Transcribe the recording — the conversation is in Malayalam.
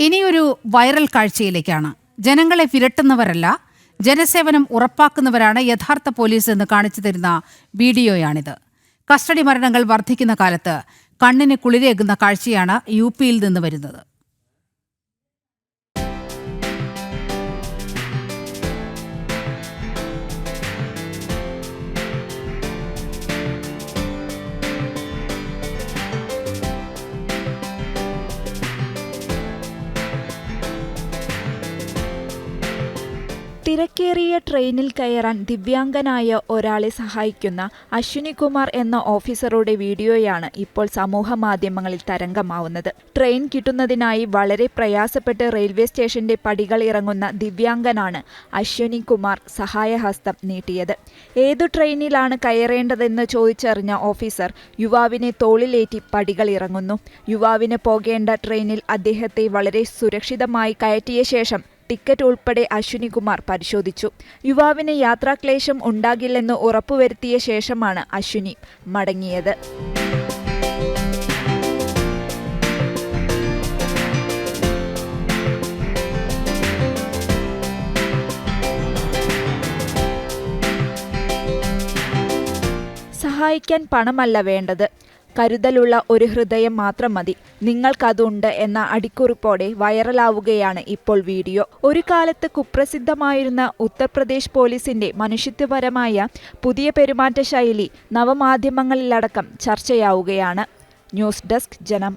ഇനിയൊരു വൈറൽ കാഴ്ചയിലേക്കാണ്. ജനങ്ങളെ വിരട്ടുന്നവരല്ല, ജനസേവനം ഉറപ്പാക്കുന്നവരാണ് യഥാർത്ഥ പോലീസ് എന്ന് കാണിച്ചു തരുന്ന വീഡിയോയാണിത്. കസ്റ്റഡി മരണങ്ങൾ വർദ്ധിക്കുന്ന കാലത്ത് കണ്ണിന് കുളിരേകുന്ന കാഴ്ചയാണ് യുപിയിൽ നിന്ന് വരുന്നത്. തിരക്കേറിയ ട്രെയിനിൽ കയറാൻ ദിവ്യാംഗനായ ഒരാളെ സഹായിക്കുന്ന അശ്വിനി കുമാർ എന്ന ഓഫീസറുടെ വീഡിയോയാണ് ഇപ്പോൾ സമൂഹ മാധ്യമങ്ങളിൽ തരംഗമാവുന്നത്. ട്രെയിൻ കിട്ടുന്നതിനായി വളരെ പ്രയാസപ്പെട്ട് റെയിൽവേ സ്റ്റേഷന്റെ പടികൾ ഇറങ്ങുന്ന ദിവ്യാംഗനാണ് അശ്വിനി കുമാർ സഹായഹസ്തം നീട്ടിയത്. ഏതു ട്രെയിനിലാണ് കയറേണ്ടതെന്ന് ചോദിച്ചറിഞ്ഞ ഓഫീസർ യുവാവിനെ തോളിലേറ്റി പടികൾ ഇറങ്ങുന്നു. യുവാവിന് പോകേണ്ട ട്രെയിനിൽ അദ്ദേഹത്തെ വളരെ സുരക്ഷിതമായി കയറ്റിയ ശേഷം ടിക്കറ്റ് ഉൾപ്പെടെ അശ്വിനി കുമാർ പരിശോധിച്ചു. യുവാവിന് യാത്രാക്ലേശം ഉണ്ടാകില്ലെന്ന് ഉറപ്പുവരുത്തിയ ശേഷമാണ് അശ്വിനി മടങ്ങിയത്. സഹായിക്കാൻ പണമല്ല വേണ്ടത്, കരുതലുള്ള ഒരു ഹൃദയം മാത്രം മതി, നിങ്ങൾക്കതുണ്ട് എന്ന അടിക്കുറിപ്പോടെ വൈറലാവുകയാണ് ഇപ്പോൾ വീഡിയോ. ഒരു കാലത്ത് കുപ്രസിദ്ധമായിരുന്ന ഉത്തർപ്രദേശ് പോലീസിന്റെ മനുഷ്യത്വപരമായ പുതിയ പെരുമാറ്റ ശൈലി നവമാധ്യമങ്ങളിലടക്കം ചർച്ചയാവുകയാണ്. ന്യൂസ് ഡെസ്ക് ജനം.